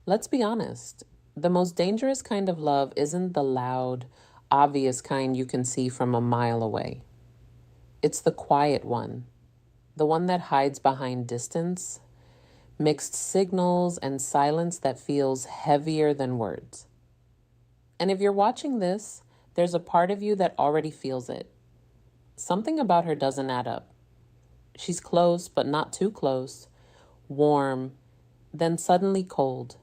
Let's be honest. The most dangerous kind of love isn't the loud, obvious kind you can see from a mile away. It's the quiet one, the one that hides behind distance, mixed signals, and silence that feels heavier than words. And if you're watching this, there's a part of you that already feels it. Something about her doesn't add up. She's close, but not too close, warm, then suddenly cold,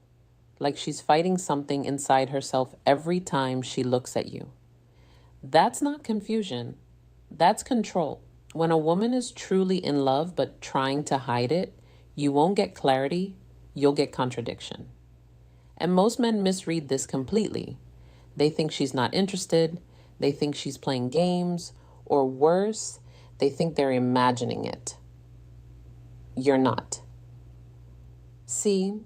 like she's fighting something inside herself every time she looks at you. That's not confusion, that's control. When a woman is truly in love but trying to hide it, you won't get clarity, you'll get contradiction. And most men misread this completely. They think she's not interested, they think she's playing games, or worse, they think they're imagining it. You're not. See,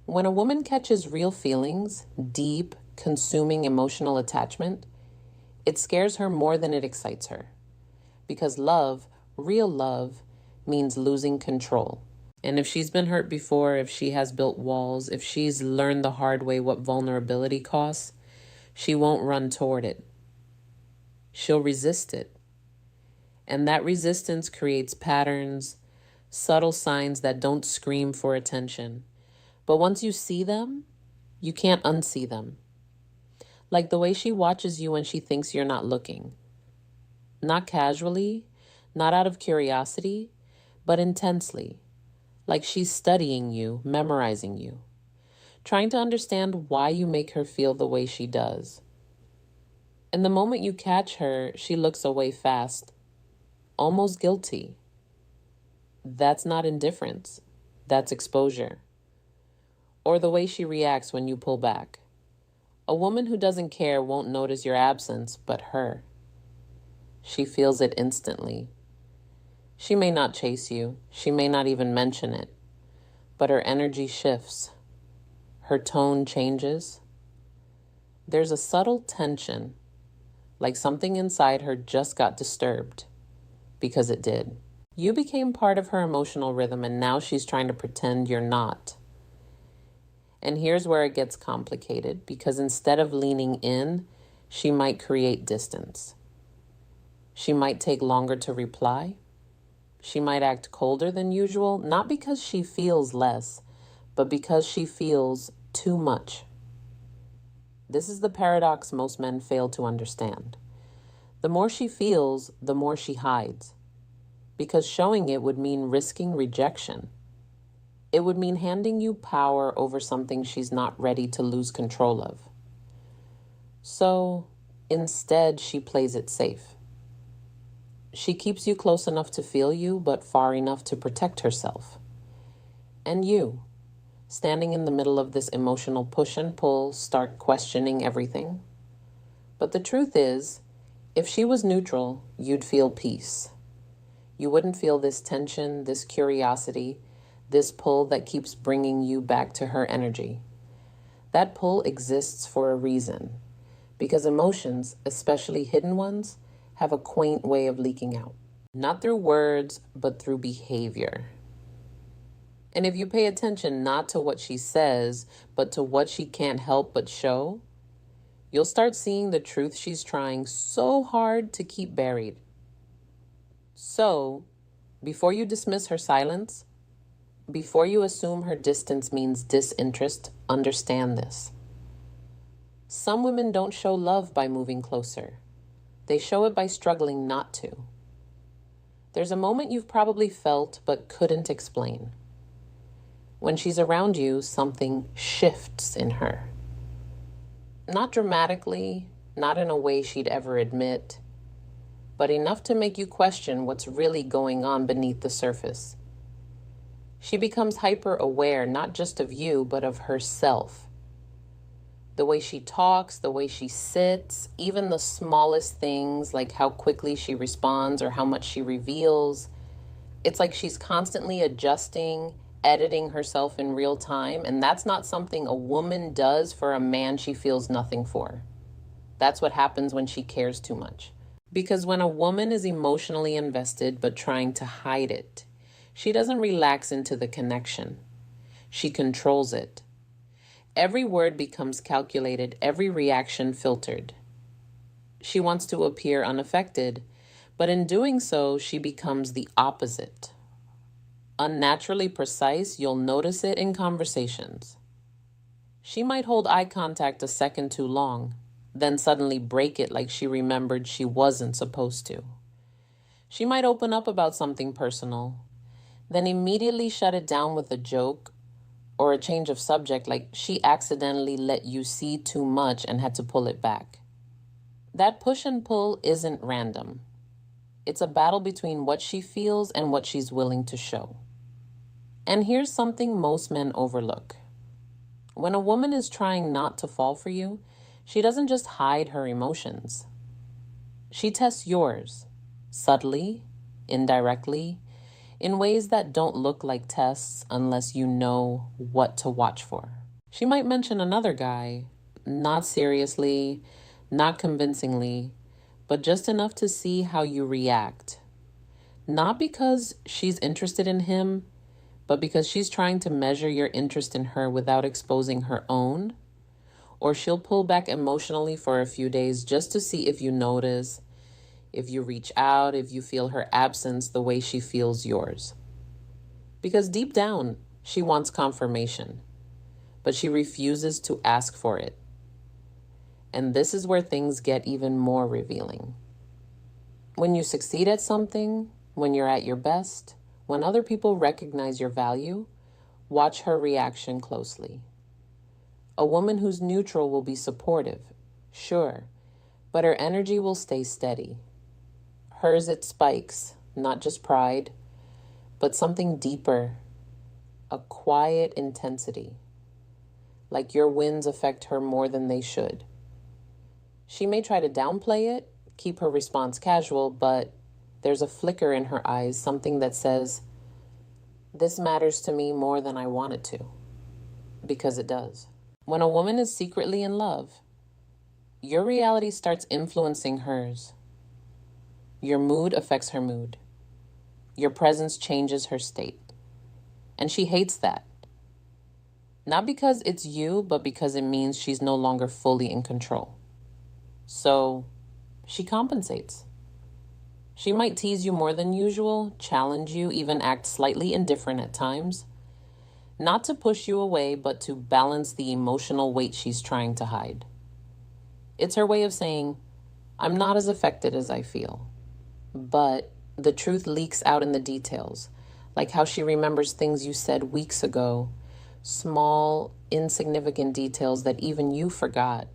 when a woman catches real feelings, deep, consuming emotional attachment, it scares her more than it excites her. Because love, real love, means losing control. And if she's been hurt before, if she has built walls, if she's learned the hard way what vulnerability costs, she won't run toward it. She'll resist it. And that resistance creates patterns, subtle signs that don't scream for attention. But once you see them, you can't unsee them. Like the way she watches you when she thinks you're not looking. Not casually, not out of curiosity, but intensely. Like she's studying you, memorizing you, trying to understand why you make her feel the way she does. And the moment you catch her, she looks away fast, almost guilty. That's not indifference, that's exposure. Or the way she reacts when you pull back. A woman who doesn't care won't notice your absence, but her. She feels it instantly. She may not chase you, she may not even mention it, but her energy shifts. Her tone changes. There's a subtle tension, like something inside her just got disturbed, because it did. You became part of her emotional rhythm, and now she's trying to pretend you're not. And here's where it gets complicated, because instead of leaning in, she might create distance. She might take longer to reply. She might act colder than usual, not because she feels less, but because she feels too much. This is the paradox most men fail to understand. The more she feels, the more she hides, because showing it would mean risking rejection. It would mean handing you power over something she's not ready to lose control of. So instead, she plays it safe. She keeps you close enough to feel you, but far enough to protect herself. And you, standing in the middle of this emotional push and pull, start questioning everything. But the truth is, if she was neutral, you'd feel peace. You wouldn't feel this tension, this curiosity, this pull that keeps bringing you back to her energy. That pull exists for a reason, because emotions, especially hidden ones, have a quaint way of leaking out. Not through words, but through behavior. And if you pay attention not to what she says, but to what she can't help but show, you'll start seeing the truth she's trying so hard to keep buried. So, before you dismiss her silence, before you assume her distance means disinterest, understand this. Some women don't show love by moving closer. They show it by struggling not to. There's a moment you've probably felt but couldn't explain. When she's around you, something shifts in her. Not dramatically, not in a way she'd ever admit, but enough to make you question what's really going on beneath the surface. She becomes hyper-aware, not just of you, but of herself. The way she talks, the way she sits, even the smallest things like how quickly she responds or how much she reveals. It's like she's constantly adjusting, editing herself in real time, and that's not something a woman does for a man she feels nothing for. That's what happens when she cares too much. Because when a woman is emotionally invested but trying to hide it, she doesn't relax into the connection. She controls it. Every word becomes calculated, every reaction filtered. She wants to appear unaffected, but in doing so, she becomes the opposite. Unnaturally precise, you'll notice it in conversations. She might hold eye contact a second too long, then suddenly break it like she remembered she wasn't supposed to. She might open up about something personal, then immediately shut it down with a joke or a change of subject like she accidentally let you see too much and had to pull it back. That push and pull isn't random. It's a battle between what she feels and what she's willing to show. And here's something most men overlook. When a woman is trying not to fall for you, she doesn't just hide her emotions. She tests yours, subtly, indirectly, in ways that don't look like tests unless you know what to watch for. She might mention another guy, not seriously, not convincingly, but just enough to see how you react. Not because she's interested in him, but because she's trying to measure your interest in her without exposing her own. Or she'll pull back emotionally for a few days just to see if you notice, if you reach out, if you feel her absence the way she feels yours. Because deep down, she wants confirmation, but she refuses to ask for it. And this is where things get even more revealing. When you succeed at something, when you're at your best, when other people recognize your value, watch her reaction closely. A woman who's neutral will be supportive, sure, but her energy will stay steady. Hers, it spikes, not just pride, but something deeper, a quiet intensity. Like your wins affect her more than they should. She may try to downplay it, keep her response casual, but there's a flicker in her eyes, something that says, this matters to me more than I want it to. Because it does. When a woman is secretly in love, your reality starts influencing hers. Your mood affects her mood. Your presence changes her state. And she hates that. Not because it's you, but because it means she's no longer fully in control. So, she compensates. She might tease you more than usual, challenge you, even act slightly indifferent at times. Not to push you away, but to balance the emotional weight she's trying to hide. It's her way of saying, I'm not as affected as I feel. But the truth leaks out in the details, like how she remembers things you said weeks ago, small, insignificant details that even you forgot,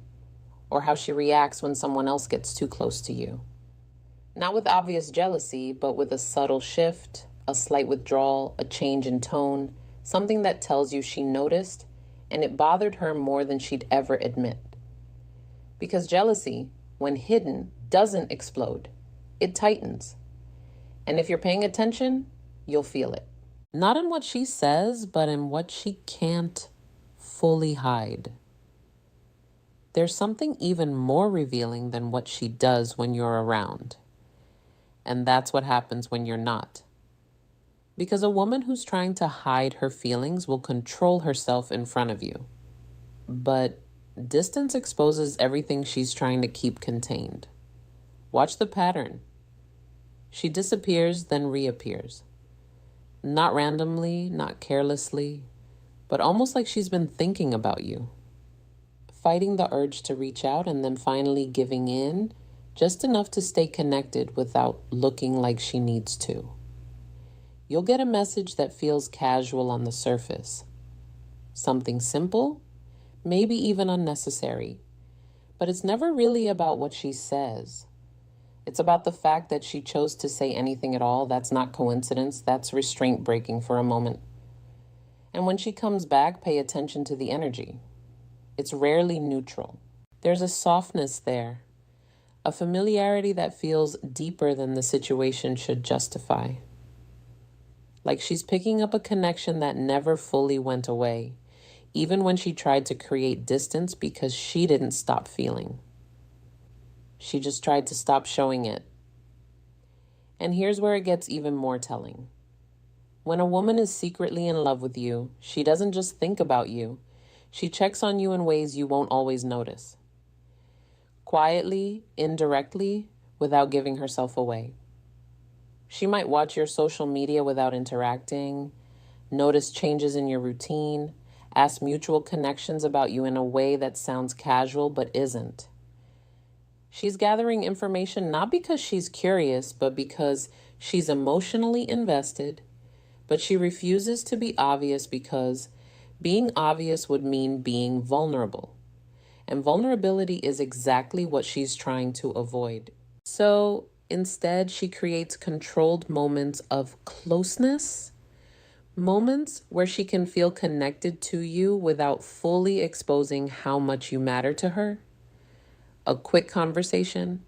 or how she reacts when someone else gets too close to you. Not with obvious jealousy, but with a subtle shift, a slight withdrawal, a change in tone, something that tells you she noticed and it bothered her more than she'd ever admit. Because jealousy, when hidden, doesn't explode. It tightens. And if you're paying attention, you'll feel it. Not in what she says, but in what she can't fully hide. There's something even more revealing than what she does when you're around. And that's what happens when you're not. Because a woman who's trying to hide her feelings will control herself in front of you. But distance exposes everything she's trying to keep contained. Watch the pattern. She disappears, then reappears. Not randomly, not carelessly, but almost like she's been thinking about you. Fighting the urge to reach out and then finally giving in, just enough to stay connected without looking like she needs to. You'll get a message that feels casual on the surface. Something simple, maybe even unnecessary, but it's never really about what she says. It's about the fact that she chose to say anything at all. That's not coincidence. That's restraint breaking for a moment. And when she comes back, pay attention to the energy. It's rarely neutral. There's a softness there, a familiarity that feels deeper than the situation should justify. Like she's picking up a connection that never fully went away, even when she tried to create distance because she didn't stop feeling. She just tried to stop showing it. And here's where it gets even more telling. When a woman is secretly in love with you, she doesn't just think about you. She checks on you in ways you won't always notice. Quietly, indirectly, without giving herself away. She might watch your social media without interacting, notice changes in your routine, ask mutual connections about you in a way that sounds casual but isn't. She's gathering information not because she's curious, but because she's emotionally invested, but she refuses to be obvious because being obvious would mean being vulnerable. And vulnerability is exactly what she's trying to avoid. So instead, she creates controlled moments of closeness, moments where she can feel connected to you without fully exposing how much you matter to her. A quick conversation,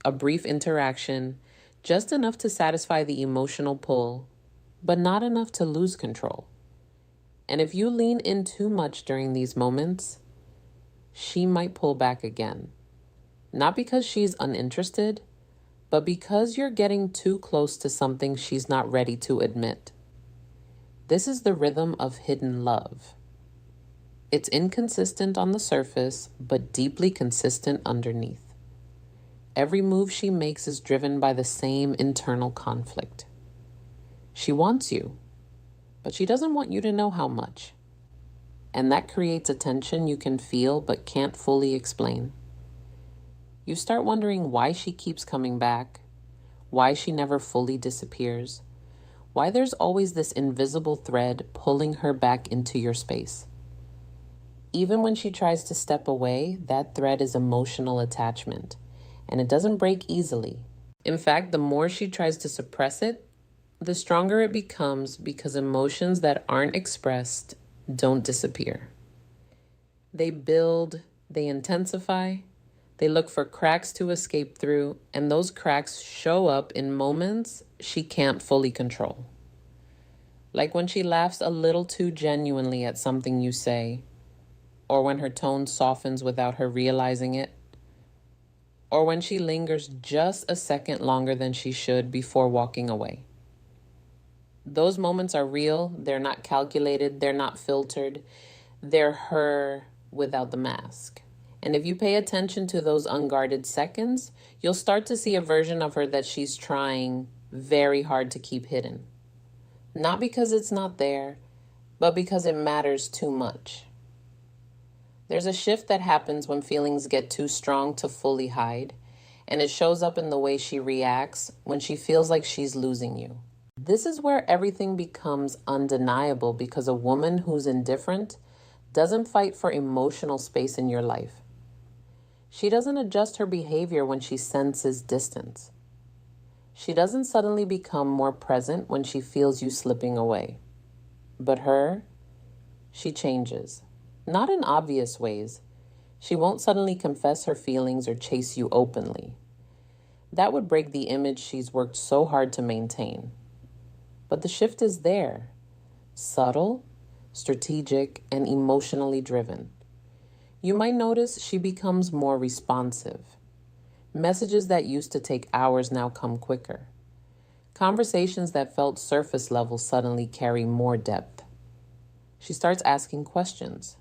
a brief interaction, just enough to satisfy the emotional pull, but not enough to lose control. And if you lean in too much during these moments, she might pull back again. Not because she's uninterested, but because you're getting too close to something she's not ready to admit. This is the rhythm of hidden love. It's inconsistent on the surface, but deeply consistent underneath. Every move she makes is driven by the same internal conflict. She wants you, but she doesn't want you to know how much. And that creates a tension you can feel but can't fully explain. You start wondering why she keeps coming back, why she never fully disappears, why there's always this invisible thread pulling her back into your space. Even when she tries to step away, that thread is emotional attachment, and it doesn't break easily. In fact, the more she tries to suppress it, the stronger it becomes because emotions that aren't expressed don't disappear. They build, they intensify, they look for cracks to escape through, and those cracks show up in moments she can't fully control. Like when she laughs a little too genuinely at something you say, or when her tone softens without her realizing it, or when she lingers just a second longer than she should before walking away. Those moments are real, they're not calculated, they're not filtered, they're her without the mask. And if you pay attention to those unguarded seconds, you'll start to see a version of her that she's trying very hard to keep hidden. Not because it's not there, but because it matters too much. There's a shift that happens when feelings get too strong to fully hide, and it shows up in the way she reacts when she feels like she's losing you. This is where everything becomes undeniable because a woman who's indifferent doesn't fight for emotional space in your life. She doesn't adjust her behavior when she senses distance. She doesn't suddenly become more present when she feels you slipping away. But her, she changes. Not in obvious ways. She won't suddenly confess her feelings or chase you openly. That would break the image she's worked so hard to maintain. But the shift is there. Subtle, strategic, and emotionally driven. You might notice she becomes more responsive. Messages that used to take hours now come quicker. Conversations that felt surface level suddenly carry more depth. She starts asking questions.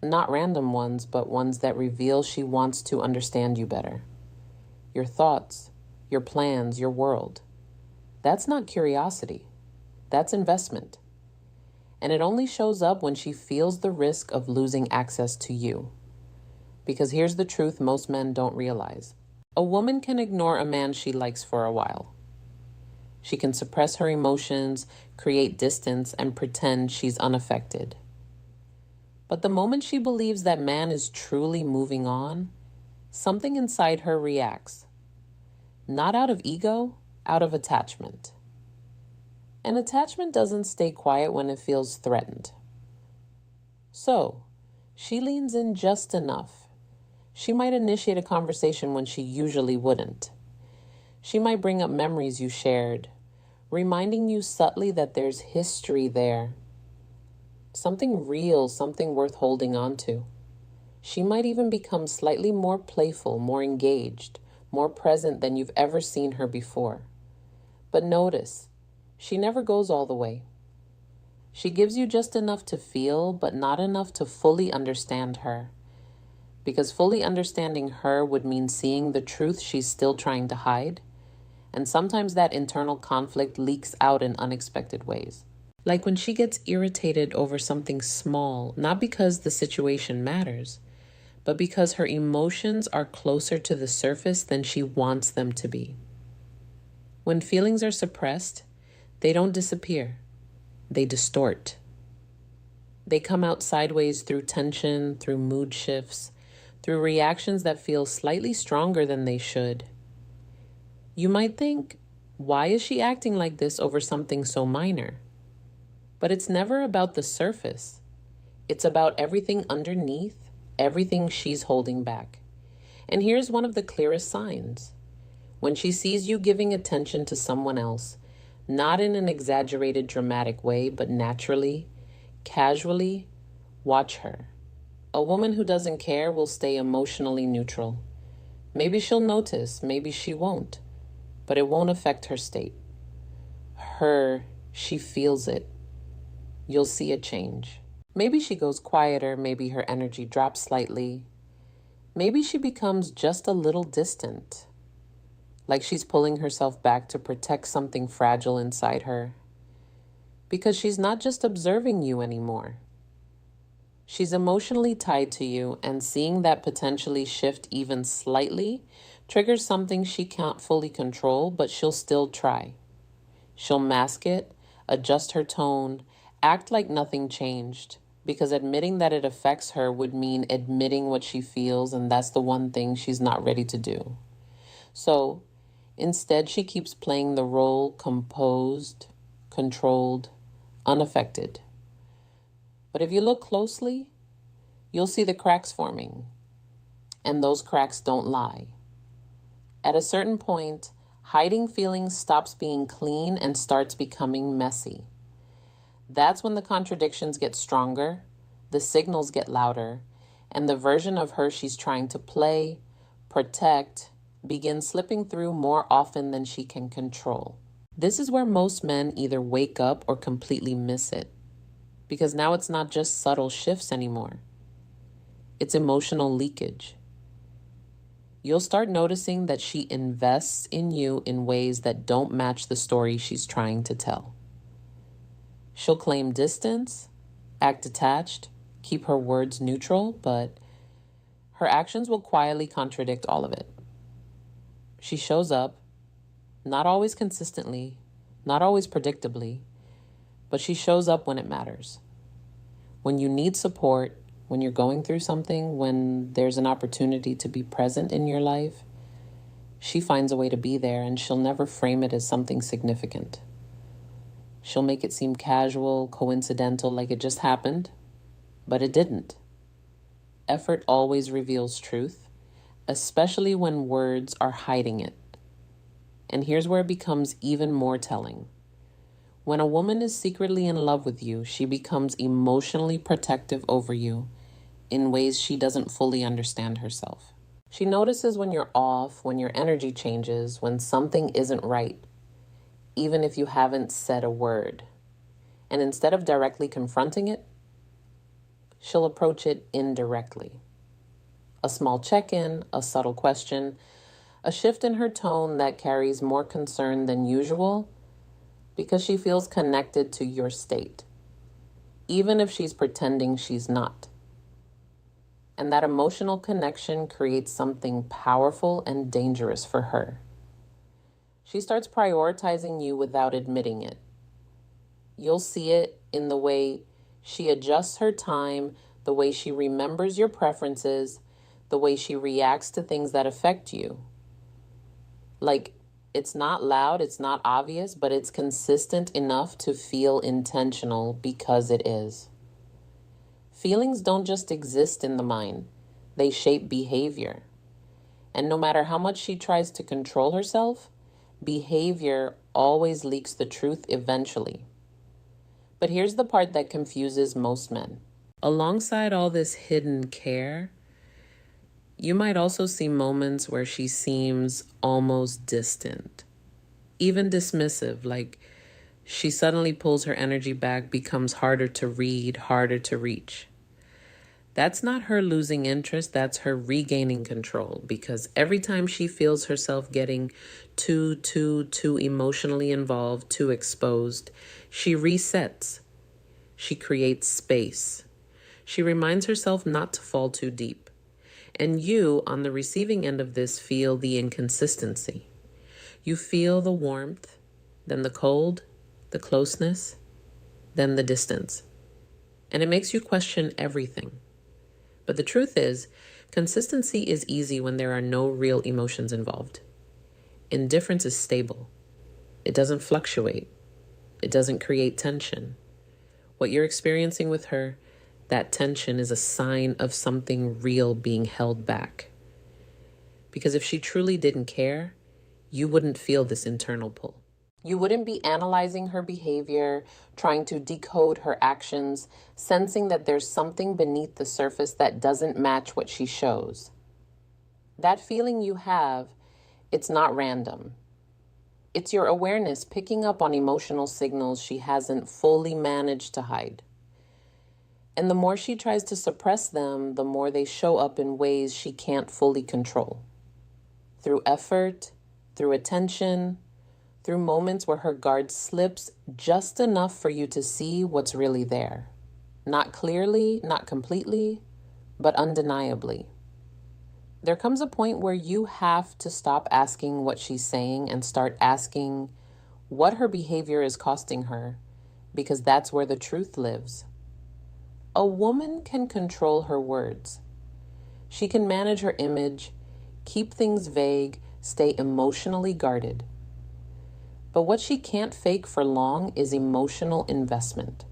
Not random ones, but ones that reveal she wants to understand you better. Your thoughts, your plans, your world. That's not curiosity. That's investment. And it only shows up when she feels the risk of losing access to you. Because here's the truth most men don't realize. A woman can ignore a man she likes for a while. She can suppress her emotions, create distance, and pretend she's unaffected. But the moment she believes that man is truly moving on, something inside her reacts. Not out of ego, out of attachment. And attachment doesn't stay quiet when it feels threatened. So, she leans in just enough. She might initiate a conversation when she usually wouldn't. She might bring up memories you shared, reminding you subtly that there's history there. Something real, something worth holding on to. She might even become slightly more playful, more engaged, more present than you've ever seen her before. But notice, she never goes all the way. She gives you just enough to feel, but not enough to fully understand her. Because fully understanding her would mean seeing the truth she's still trying to hide. And sometimes that internal conflict leaks out in unexpected ways. Like when she gets irritated over something small, not because the situation matters, but because her emotions are closer to the surface than she wants them to be. When feelings are suppressed, they don't disappear, they distort. They come out sideways through tension, through mood shifts, through reactions that feel slightly stronger than they should. You might think, why is she acting like this over something so minor? But it's never about the surface. It's about everything underneath, everything she's holding back. And here's one of the clearest signs. When she sees you giving attention to someone else, not in an exaggerated, dramatic way, but naturally, casually, watch her. A woman who doesn't care will stay emotionally neutral. Maybe she'll notice, maybe she won't, but it won't affect her state. She feels it. You'll see a change. Maybe she goes quieter, maybe her energy drops slightly. Maybe she becomes just a little distant, like she's pulling herself back to protect something fragile inside her. Because she's not just observing you anymore. She's emotionally tied to you, and seeing that potentially shift even slightly triggers something she can't fully control, but she'll still try. She'll mask it, adjust her tone, act like nothing changed, because admitting that it affects her would mean admitting what she feels, and that's the one thing she's not ready to do. So instead, she keeps playing the role composed, controlled, unaffected. But if you look closely, you'll see the cracks forming. And those cracks don't lie. At a certain point, hiding feelings stops being clean and starts becoming messy. That's when the contradictions get stronger, the signals get louder, and the version of her she's trying to play, protect, begins slipping through more often than she can control. This is where most men either wake up or completely miss it. Because now it's not just subtle shifts anymore. It's emotional leakage. You'll start noticing that she invests in you in ways that don't match the story she's trying to tell. She'll claim distance, act detached, keep her words neutral, but her actions will quietly contradict all of it. She shows up, not always consistently, not always predictably, but she shows up when it matters. When you need support, when you're going through something, when there's an opportunity to be present in your life, she finds a way to be there, and she'll never frame it as something significant. She'll make it seem casual, coincidental, like it just happened, but it didn't. Effort always reveals truth, especially when words are hiding it. And here's where it becomes even more telling. When a woman is secretly in love with you, she becomes emotionally protective over you in ways she doesn't fully understand herself. She notices when you're off, when your energy changes, when something isn't right, even if you haven't said a word. And instead of directly confronting it, she'll approach it indirectly. A small check-in, a subtle question, a shift in her tone that carries more concern than usual, because she feels connected to your state, even if she's pretending she's not. And that emotional connection creates something powerful and dangerous for her. She starts prioritizing you without admitting it. You'll see it in the way she adjusts her time, the way she remembers your preferences, the way she reacts to things that affect you. Like, it's not loud, it's not obvious, but it's consistent enough to feel intentional because it is. Feelings don't just exist in the mind, they shape behavior. And no matter how much she tries to control herself, behavior always leaks the truth eventually. But here's the part that confuses most men. Alongside all this hidden care, you might also see moments where she seems almost distant, even dismissive, like She suddenly pulls her energy back, becomes harder to read, harder to reach. That's not her losing interest, that's her regaining control, because every time she feels herself getting too emotionally involved, too exposed, she resets. She creates space. She reminds herself not to fall too deep. And you, on the receiving end of this, feel the inconsistency. You feel the warmth, then the cold, the closeness, then the distance. And it makes you question everything. But the truth is, consistency is easy when there are no real emotions involved. Indifference is stable. It doesn't fluctuate. It doesn't create tension. What you're experiencing with her, that tension is a sign of something real being held back. Because if she truly didn't care, you wouldn't feel this internal pull. You wouldn't be analyzing her behavior, trying to decode her actions, sensing that there's something beneath the surface that doesn't match what she shows. That feeling you have, it's not random. It's your awareness picking up on emotional signals she hasn't fully managed to hide. And the more she tries to suppress them, the more they show up in ways she can't fully control. Through effort, through attention, through moments where her guard slips just enough for you to see what's really there. Not clearly, not completely, but undeniably. There comes a point where you have to stop asking what she's saying and start asking what her behavior is costing her, because that's where the truth lives. A woman can control her words. She can manage her image, keep things vague, stay emotionally guarded. But what she can't fake for long is emotional investment.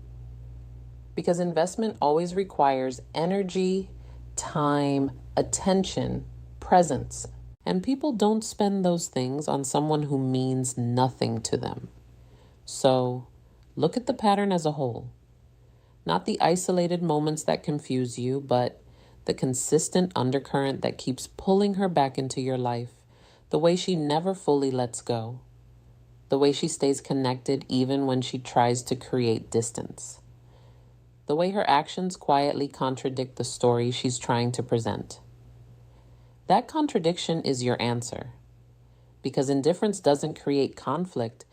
Because investment always requires energy, time, attention, presence. And people don't spend those things on someone who means nothing to them. So, look at the pattern as a whole. Not the isolated moments that confuse you, but the consistent undercurrent that keeps pulling her back into your life, the way she never fully lets go. The way she stays connected even when she tries to create distance. The way her actions quietly contradict the story she's trying to present. That contradiction is your answer. Because indifference doesn't create conflict,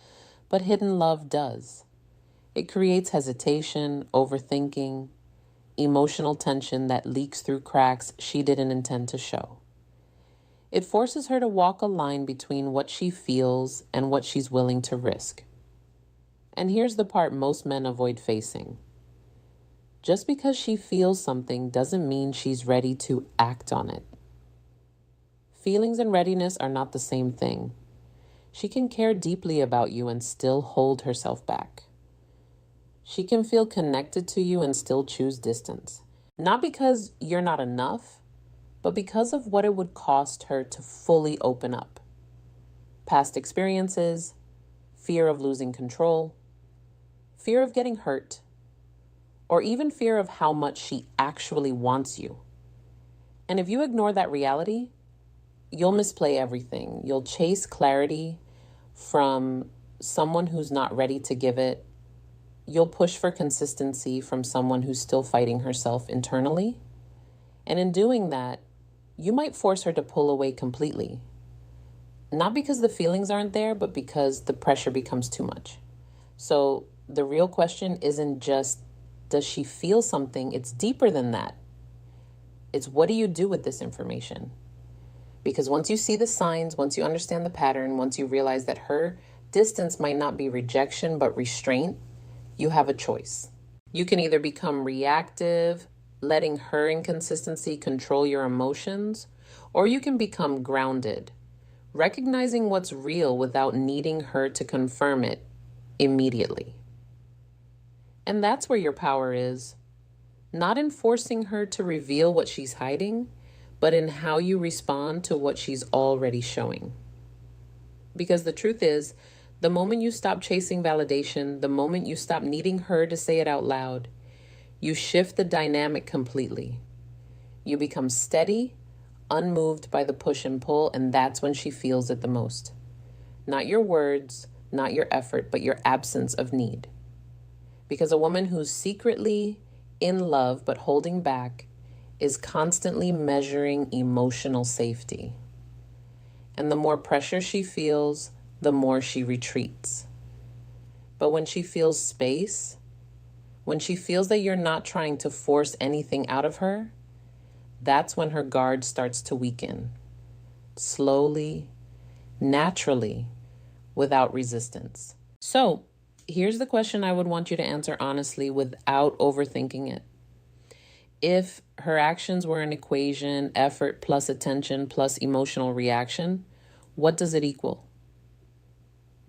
but hidden love does. It creates hesitation, overthinking, emotional tension that leaks through cracks she didn't intend to show. It forces her to walk a line between what she feels and what she's willing to risk. And here's the part most men avoid facing. Just because she feels something doesn't mean she's ready to act on it. Feelings and readiness are not the same thing. She can care deeply about you and still hold herself back. She can feel connected to you and still choose distance. Not because you're not enough, but because of what it would cost her to fully open up. Past experiences, fear of losing control, fear of getting hurt, or even fear of how much she actually wants you. And if you ignore that reality, you'll misplay everything. You'll chase clarity from someone who's not ready to give it. You'll push for consistency from someone who's still fighting herself internally. And in doing that, you might force her to pull away completely. Not because the feelings aren't there, but because the pressure becomes too much. So the real question isn't just, does she feel something? It's deeper than that. It's, what do you do with this information? Because once you see the signs, once you understand the pattern, once you realize that her distance might not be rejection, but restraint, you have a choice. You can either become reactive, letting her inconsistency control your emotions, or you can become grounded, recognizing what's real without needing her to confirm it immediately. And that's where your power is, not in forcing her to reveal what she's hiding, but in how you respond to what she's already showing. Because the truth is, the moment you stop chasing validation, the moment you stop needing her to say it out loud, you shift the dynamic completely. You become steady, unmoved by the push and pull, and that's when she feels it the most. Not your words, not your effort, but your absence of need. Because a woman who's secretly in love but holding back is constantly measuring emotional safety. And the more pressure she feels, the more she retreats. But when she feels space, when she feels that you're not trying to force anything out of her, that's when her guard starts to weaken. Slowly, naturally, without resistance. So, here's the question I would want you to answer honestly without overthinking it. If her actions were an equation, effort plus attention plus emotional reaction, what does it equal?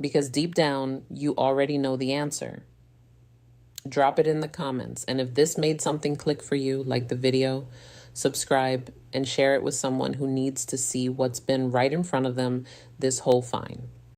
Because deep down, you already know the answer. Drop it in the comments. And if this made something click for you, like the video, subscribe and share it with someone who needs to see what's been right in front of them this whole fine.